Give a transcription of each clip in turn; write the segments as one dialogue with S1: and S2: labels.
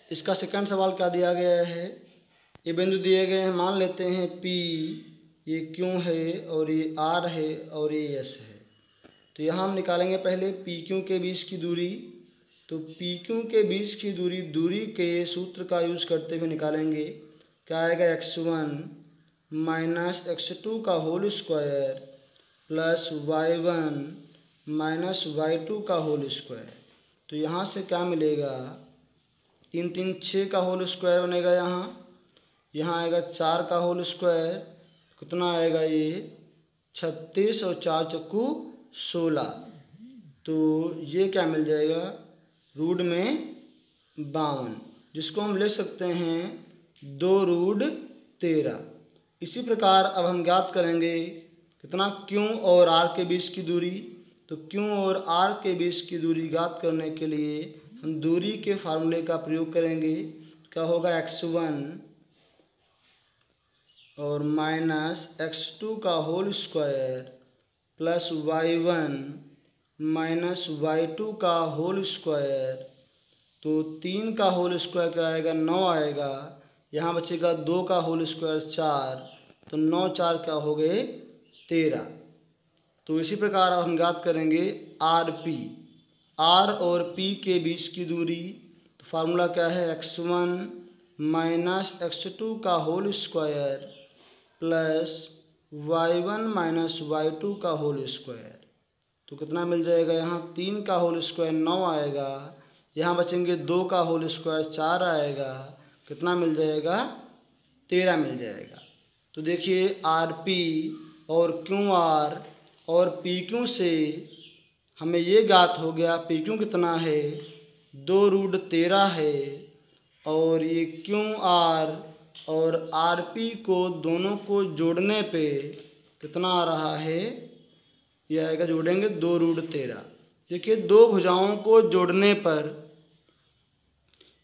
S1: इसका सेकंड सवाल क्या दिया गया है, ये बिंदु दिए गए हैं, मान लेते हैं P, ये Q है और ये R है और ये S है। तो यहाँ हम निकालेंगे पहले PQ के बीच की दूरी। तो PQ के बीच की दूरी के सूत्र का यूज़ करते हुए निकालेंगे। क्या आएगा, x1 माइनस x2 का whole square plus y1 minus y2 का होल स्क्वायर। तो यहाँ से क्या मिलेगा, 3 3 6 का होल स्क्वायर बनेगा, यहाँ आएगा 4 का होल स्क्वायर, कितना आएगा ये 36 और 4 चक्कू 16। तो ये क्या मिल जाएगा, रूट में 52, जिसको हम ले सकते हैं 2√13। इसी प्रकार अब हम ज्ञात करेंगे कितना, Q और R के बीच की दूरी। तो Q और R के बीच की दूरी ज्ञात करने के लिए हम दूरी के फार्मूले का प्रयोग करेंगे। क्या होगा, x1 और माइनस x2 का whole square plus y1 minus y2 का होल स्क्वायर। तो 3 का होल स्क्वायर क्या आएगा, 9 आएगा, यहाँ बचेगा 2 का होल स्क्वायर 4, तो 9 4 क्या हो गए 13। तो इसी प्रकार अब हम ज्ञात करेंगे RP, R और P के बीच की दूरी। तो फार्मूला क्या है, x1 माइनस x2 का whole square plus y1 minus y2 का होल स्क्वायर। तो कितना मिल जाएगा, यहाँ 3 का होल स्क्वायर 9 आएगा, यहाँ बचेंगे 2 का होल स्क्वायर 4 आएगा, कितना मिल जाएगा 13 मिल जाएगा। तो देखिए RP और QR और PQ से हमें ये ज्ञात हो गया, PQ कितना है 2√13 है, और ये QR और RP को दोनों को जोड़ने पे कितना आ रहा है, ये आएगा, जोड़ेंगे 2√13। देखिए दो भुजाओं को जोड़ने पर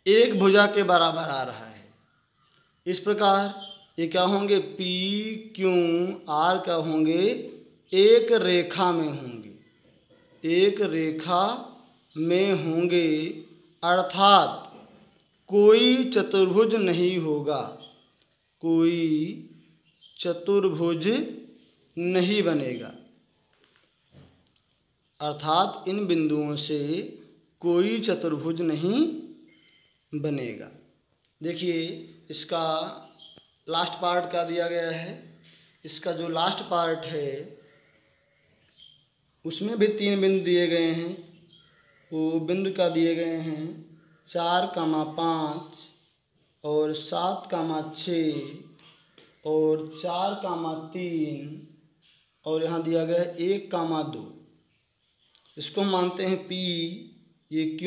S1: एक भुजा के बराबर आ रहा है। इस प्रकार ये क्या होंगे, PQR क्या होंगे, एक रेखा में होंगे, एक रेखा में होंगे, अर्थात कोई चतुर्भुज नहीं होगा, कोई चतुर्भुज नहीं बनेगा, अर्थात इन बिंदुओं से कोई चतुर्भुज नहीं बनेगा। देखिए इसका लास्ट पार्ट क्या दिया गया है, इसका जो लास्ट पार्ट है उसमें भी 3 बिंदु दिए गए हैं। वो बिंदु क्या दिए गए हैं, 4,5 और 7,6 और 4,3 और यहाँ दिया गया है 1,2। इसको मानते हैं P, ये Q,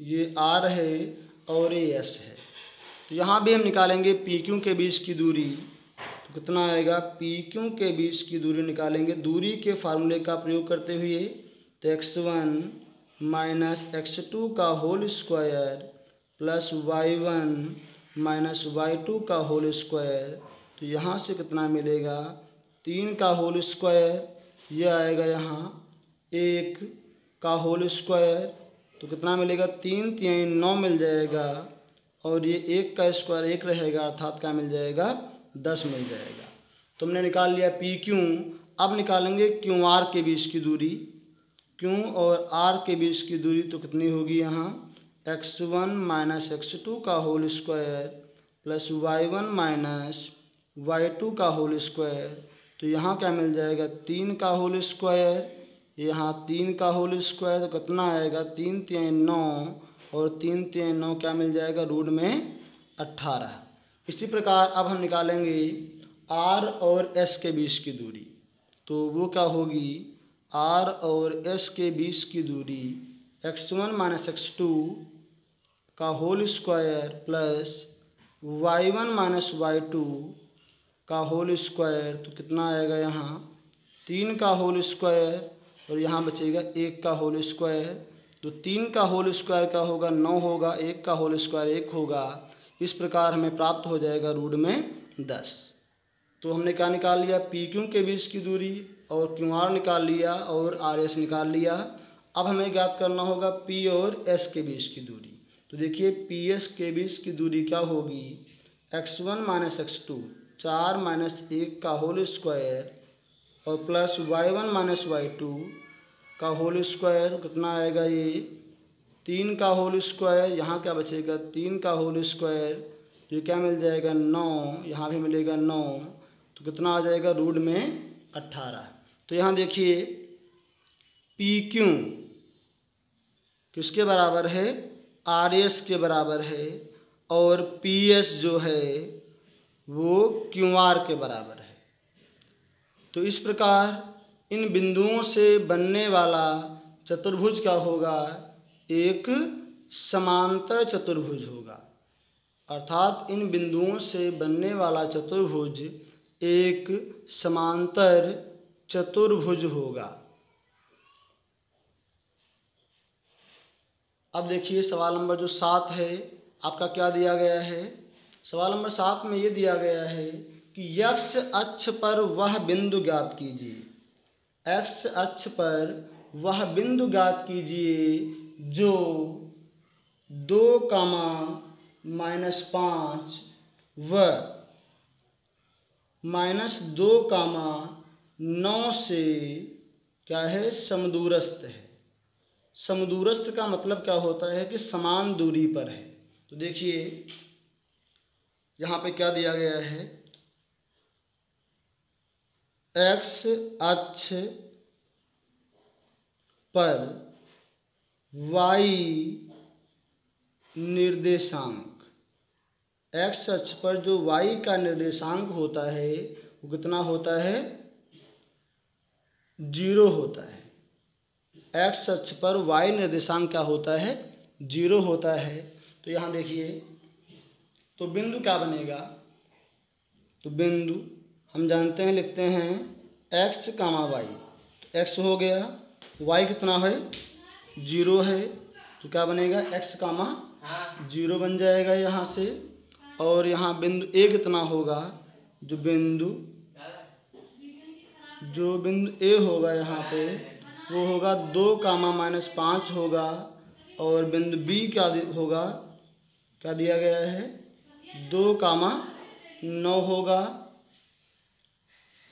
S1: ये R है और ये S है। तो यहाँ भी हम निकालेंगे PQ के बीच की दूरी। तो कितना आएगा, PQ के बीच की दूरी निकालेंगे दूरी के फार्मूले का प्रयोग करते हुए। तो x1 माइनस x2 का whole square plus y1 minus y2 का होल स्क्वायर। तो यहाँ से कितना मिलेगा, 3 का होल स्क्वायर, यह आएगा यहाँ 1 का होल स्क्वायर। तो कितना मिलेगा, 3 3 9 मिल जाएगा, और ये 1 का स्क्वायर 1 रहेगा, अर्थात क्या मिल जाएगा 10 मिल जाएगा। तो हमने निकाल लिया PQ। अब निकालेंगे QR के बीच की दूरी। Q और R के बीच की दूरी तो कितनी होगी, यहाँ x1 माइनस x2 का whole square plus y1 minus y2 का होल स्क्वायर। तो यहाँ क्या मिल जाएगा, 3 का होल स्क्वायर, यहाँ 3 का होल स्क्वायर, तो कितना आएगा 3 3 9 और 3 3 9 क्या मिल जाएगा, रूट में 18। इसी प्रकार अब हम निकालेंगे R और S के बीच की दूरी। तो वो क्या होगी, R और S के बीच की दूरी x1 माइनस x2 का whole square plus y1 minus y2 का होल स्क्वायर। तो कितना आएगा, यहाँ 3 का होल स्क्वायर और यहाँ बचेगा 1 का होल स्क्वायर। तो 3 का होल स्क्वायर क्या होगा, 9 होगा, 1 का होल स्क्वायर 1 होगा। इस प्रकार हमें प्राप्त हो जाएगा रूट में 10। तो हमने क्या निकाल लिया, PQ के बीच की दूरी और QR निकाल लिया और RS निकाल लिया। अब हमें ज्ञात करना होगा P और S के बीच की दूरी। तो देखिए पी एस के बीच की दूरी क्या होगी, x1 माइनस x2 4 माइनस 1 का होल स्क्वायर और प्लस y1 माइनस y2 का होल स्क्वायर, कितना आएगा ये 3 का होल स्क्वायर, यहाँ क्या बचेगा 3 का होल स्क्वायर, ये क्या मिल जाएगा 9, यहाँ भी मिलेगा 9, तो कितना आ जाएगा रूट में 18। तो यहाँ देखिए पी क्यू किसके बराबर है, आर एस के बराबर है, और पी एस जो है वो क्यू आर के बराबर है। तो इस प्रकार इन बिंदुओं से बनने वाला चतुर्भुज क्या होगा, एक समांतर चतुर्भुज होगा, अर्थात इन बिंदुओं से बनने वाला चतुर्भुज एक समांतर चतुर्भुज होगा। अब देखिए सवाल नंबर जो 7 है आपका क्या दिया गया है। सवाल नंबर 7 में ये दिया गया है कि x अक्ष पर वह बिंदु ज्ञात कीजिए, x अक्ष पर वह बिंदु ज्ञात कीजिए जो 2, -5 व -2, 9 से क्या है, समदूरस्थ है। समदूरस्थ का मतलब क्या होता है कि समान दूरी पर है। तो देखिए यहाँ पे क्या दिया गया है, x अक्ष पर y निर्देशांक, x अक्ष पर जो y का निर्देशांक होता है वो कितना होता है, 0 होता है। x अक्ष पर y निर्देशांक क्या होता है, 0 होता है। तो यहाँ देखिए तो बिंदु क्या बनेगा, तो बिंदु हम जानते हैं, लिखते हैं x, y, तो x हो गया, y कितना है 0 है, तो क्या बनेगा x, 0 बन जाएगा यहाँ से। और यहाँ बिंदु a कितना होगा, जो बिंदु a होगा यहाँ पे वो होगा 2, -5 होगा, और बिंदु b क्या होगा, क्या दिया गया है 2, 9 होगा,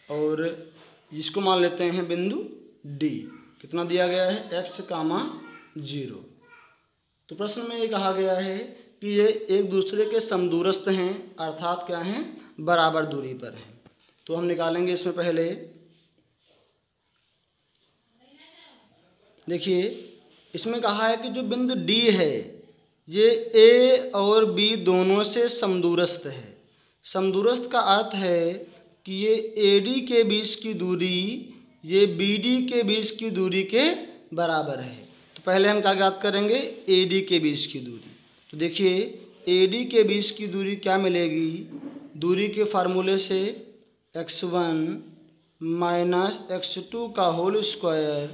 S1: और इसको मान लेते हैं बिंदु d, कितना दिया गया है x, 0। तो प्रश्न में ये कहा गया है कि ये एक दूसरे के समदूरस्थ हैं, अर्थात क्या हैं, बराबर दूरी पर हैं। तो हम निकालेंगे इसमें पहले, देखिए इसमें कहा है कि जो बिंदु D है ये A और B दोनों से समदूरस्थ है। समदूरस्थ का अर्थ है कि ये AD के बीच की दूरी ये BD के बीच की दूरी के बराबर है। तो पहले हम क्या ज्ञात करेंगे, AD के बीच की दूरी। तो देखिए AD के बीच की दूरी क्या मिलेगी, दूरी के फार्मूले से x1 माइनस x2 का whole square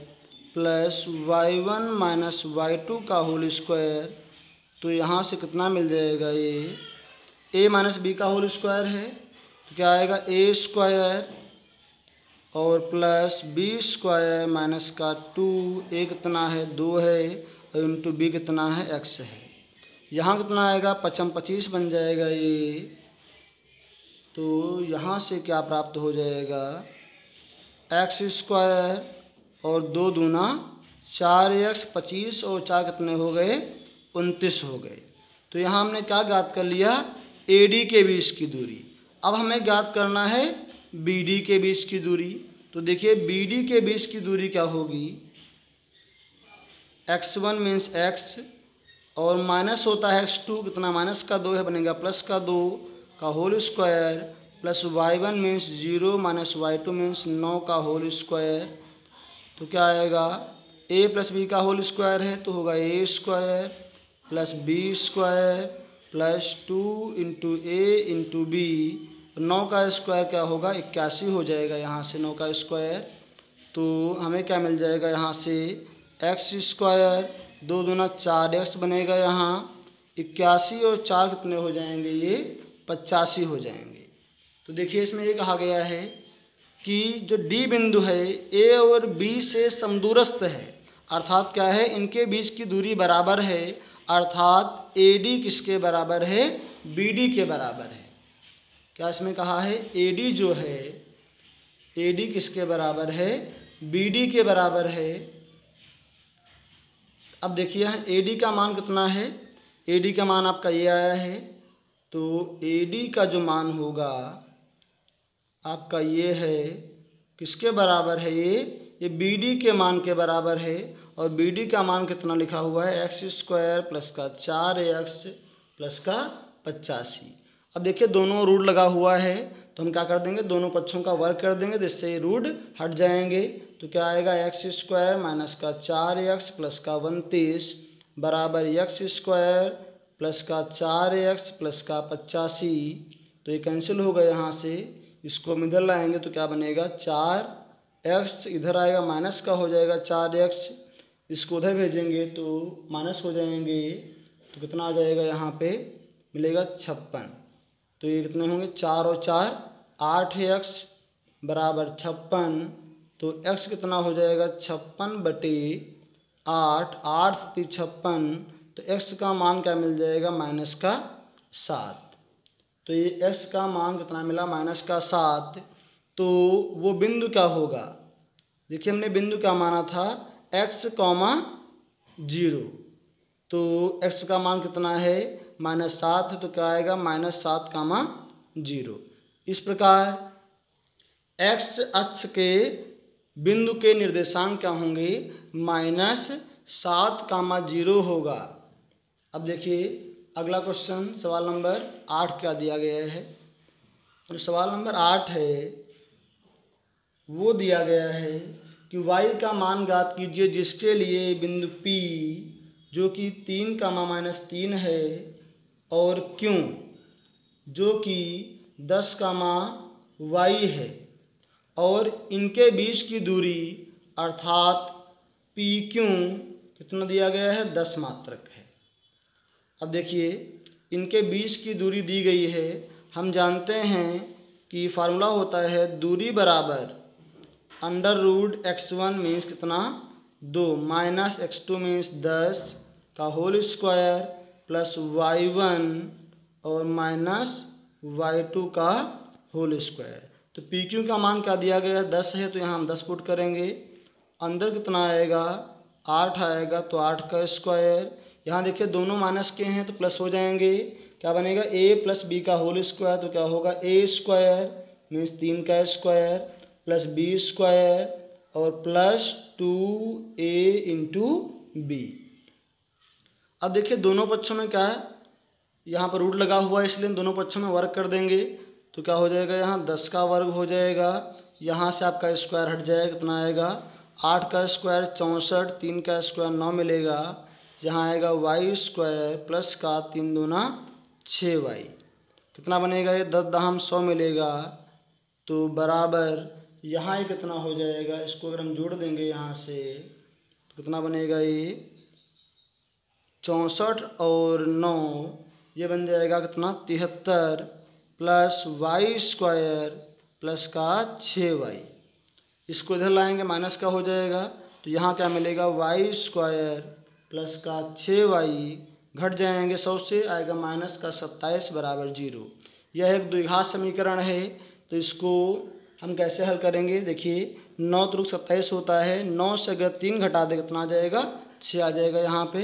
S1: plus y1 minus y2 का होल स्क्वायर। तो यहाँ से कितना मिल जाएगा, ये a माइनस b का होल स्क्वायर है, तो क्या आएगा a स्क्वायर और प्लस b स्क्वायर माइनस का 2, a कितना है 2 है, और इंटू b कितना है x है। यहाँ कितना आएगा 25 बन जाएगा ये। तो यहाँ से क्या प्राप्त हो जाएगा, x स्क्वायर और 2 दूना 4x, 25 और 4 कितने हो गए 29 हो गए। तो यहाँ हमने क्या ज्ञात कर लिया, AD के बीच की दूरी। अब हमें ज्ञात करना है BD के बीच की दूरी। तो देखिए BD के बीच की दूरी क्या होगी, x1 मीन्स x और माइनस होता है x2, कितना माइनस का 2 है, बनेगा प्लस का 2 का whole square plus y1 means 0 minus y2 means 9 का होल स्क्वायर। तो क्या आएगा, a प्लस b का होल स्क्वायर है तो होगा a square plus b square plus 2 into a into b। 9 का स्क्वायर क्या होगा 81 हो जाएगा, यहाँ से 9 का स्क्वायर। तो हमें क्या मिल जाएगा, यहाँ से x स्क्वायर 2 दूना 4x बनेगा, यहाँ 81 और 4 कितने हो जाएंगे, ये 85 हो जाएंगे। तो देखिए इसमें ये कहा गया है कि जो D बिंदु है A और B से समदूरस्थ है, अर्थात क्या है, इनके बीच की दूरी बराबर है, अर्थात AD किसके बराबर है, BD के बराबर है। क्या इसमें कहा है, AD जो है, AD किसके बराबर है, BD के बराबर है। अब देखिए AD का मान कितना है, AD का मान आपका ये आया है, तो AD का जो मान होगा आपका ये है, किसके बराबर है, ये BD के मान के बराबर है। और BD का मान कितना लिखा हुआ है, x² प्लस का 4x प्लस का 85। अब देखिए दोनों रूट लगा हुआ है, तो हम क्या कर देंगे, दोनों पक्षों का वर्ग कर देंगे, जिससे ये रूट हट जाएंगे। तो क्या आएगा, x² माइनस का 4x प्लस का 29 बराबर x² प्लस का 4x प्लस का 85। तो ये कैंसिल होगा यहाँ से, इसको हम इधर लाएंगे तो क्या बनेगा, 4x इधर आएगा, माइनस का हो जाएगा 4x, इसको उधर भेजेंगे तो माइनस हो जाएंगे, तो कितना आ जाएगा, यहाँ पे मिलेगा 56। तो ये कितने होंगे, 4 और 4 8x बराबर 56। तो x कितना हो जाएगा, 56/8, 8 × 56, तो x का मान क्या मिल जाएगा, माइनस का 7। तो ये x का मान कितना मिला, माइनस का 7। तो वो बिंदु क्या होगा, देखिए हमने बिंदु क्या माना था, x, 0। तो x का मान कितना है, -7 है, तो क्या आएगा, -7, 0। इस प्रकार x अक्ष के बिंदु के निर्देशांक क्या होंगे, -7, 0 होगा। अब देखिए अगला क्वेश्चन सवाल नंबर 8 क्या दिया गया है। तो सवाल नंबर 8 है, वो दिया गया है कि y का मान ज्ञात कीजिए जिसके लिए बिंदु P जो कि 3, -3 है और Q जो कि 10, y है और इनके बीच की दूरी अर्थात PQ कितना दिया गया है, 10 मात्रक है। अब देखिए इनके बीच की दूरी दी गई है, हम जानते हैं कि फार्मूला होता है दूरी बराबर √x1 मीन्स कितना, 2 माइनस x2 मीन्स 10 का होल स्क्वायर प्लस y1 और माइनस y2 का होल स्क्वायर। तो PQ का मान क्या दिया गया, 10 है, तो यहाँ हम 10 पुट करेंगे। अंदर कितना आएगा, 8 आएगा, तो 8 का स्क्वायर। यहाँ देखिए दोनों माइनस के हैं तो प्लस हो जाएंगे, क्या बनेगा, a + b का होल स्क्वायर, तो क्या होगा, a² मीन्स 3 का स्क्वायर प्लस b² और प्लस 2a × b। अब देखिए दोनों पक्षों में क्या है, यहाँ पर रूट लगा हुआ है, इसलिए दोनों पक्षों में वर्ग कर देंगे। तो क्या हो जाएगा, यहाँ 10 का वर्ग हो जाएगा, यहाँ से आपका स्क्वायर हट जाएगा, कितना आएगा, 8 का स्क्वायर 64, 3 का स्क्वायर 9 मिलेगा, यहाँ आएगा y² प्लस का 3 दूना 6y, कितना बनेगा, ये 10 दहम 100 मिलेगा। तो बराबर यहाँ ही कितना हो जाएगा, इसको अगर हम जोड़ देंगे यहाँ से तो कितना बनेगा, ये 64 और 9 ये बन जाएगा कितना, 73 प्लस y² प्लस का 6y, इसको इधर लाएंगे माइनस का हो जाएगा, तो यहाँ क्या मिलेगा, y² प्लस का 6y घट जाएंगे 100 से, आएगा माइनस का 27 बराबर 0। यह एक द्विघात समीकरण है, तो इसको हम कैसे हल करेंगे, देखिए 9 × 27 होता है, 9 से अगर 3 घटा दे कितना आ जाएगा, 6 आ जाएगा यहाँ पे।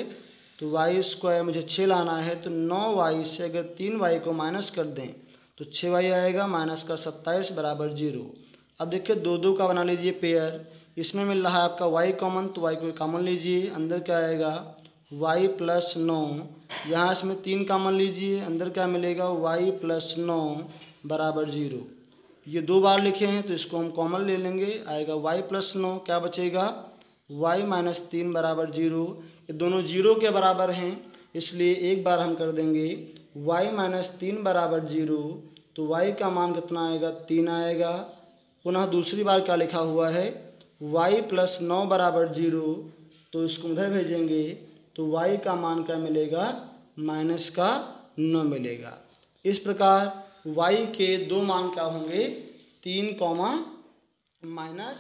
S1: तो y² मुझे 6 लाना है, तो 9y से अगर 3y को माइनस कर दें तो 6y आएगा, माइनस का 27 बराबर 0। अब देखिए 2 का बना लीजिए पेयर, इसमें मिल रहा है आपका y कॉमन, तो y को कॉमन लीजिए, अंदर क्या आएगा, y + 9, यहाँ इसमें 3 कॉमन लीजिए, अंदर क्या मिलेगा, y + 9 बराबर 0। ये 2 बार लिखे हैं तो इसको हम कॉमन ले लेंगे, आएगा y + 9, क्या बचेगा, y - 3 बराबर 0। ये दोनों 0 के बराबर हैं, इसलिए एक बार हम कर देंगे y - 3 बराबर 0, तो y का मान कितना आएगा, 3 आएगा। पुनः दूसरी बार क्या लिखा हुआ है, y + 9 बराबर 0, तो इसको उधर भेजेंगे तो y का मान क्या मिलेगा, -9 मिलेगा। इस प्रकार y के 2 मान क्या होंगे, 3, -9।